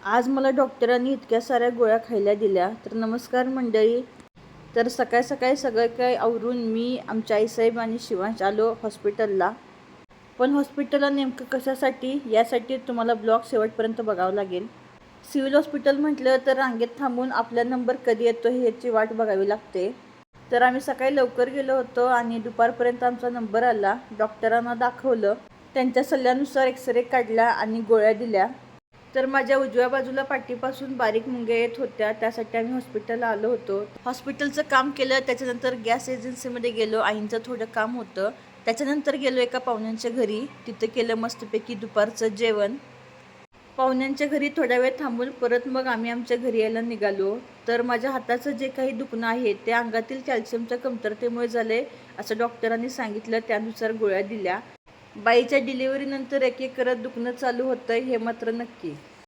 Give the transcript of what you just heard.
आज मला डॉक्टरांनी इतक्या साऱ्या गोळ्या खायला दिल्या. तर नमस्कार मंडळी. तर सकाळ सकाळी सगळं काही आवरून मी, आमच्या आईसाहेब आणि शिवांश आलो हॉस्पिटलला. पण हॉस्पिटलला नेमकं कशासाठी यासाठी तुम्हाला ब्लॉग शेवटपर्यंत बघावं लागेल. सिव्हिल हॉस्पिटल म्हटलं तर रांगेत थांबून आपला नंबर कधी येतो ह्याची वाट बघावी लागते. तर आम्ही सकाळी लवकर गेलो होतो आणि दुपारपर्यंत आमचा नंबर आला. डॉक्टरांना दाखवलं, त्यांच्या सल्ल्यानुसार एक्सरे काढला आणि गोळ्या दिल्या. तर माझ्या उजव्या बाजूला पाठीपासून बारीक मुंग्या येत होत्या, त्यासाठी आम्ही हॉस्पिटलला आलो होतो. हॉस्पिटलचं काम केलं, त्याच्यानंतर गॅस एजन्सीमध्ये गेलो, आईंचं थोडं काम होतं. त्याच्यानंतर गेलो एका पाहुण्यांच्या घरी, तिथं केलं मस्तपैकी दुपारचं जेवण. पाहुण्यांच्या घरी थोड्या वेळ थांबून परत मग आम्ही आमच्या घरी यायला निघालो. तर माझ्या हाताचं जे काही दुखणं आहे ते अंगातील कॅल्शियमच्या कमतरतेमुळे झाले असं डॉक्टरांनी सांगितलं. त्यानुसार गोळ्या दिल्या. बाईच्या डिलिव्हरीनंतर एक एक करत दुखणं चालू होतं हे मात्र नक्की.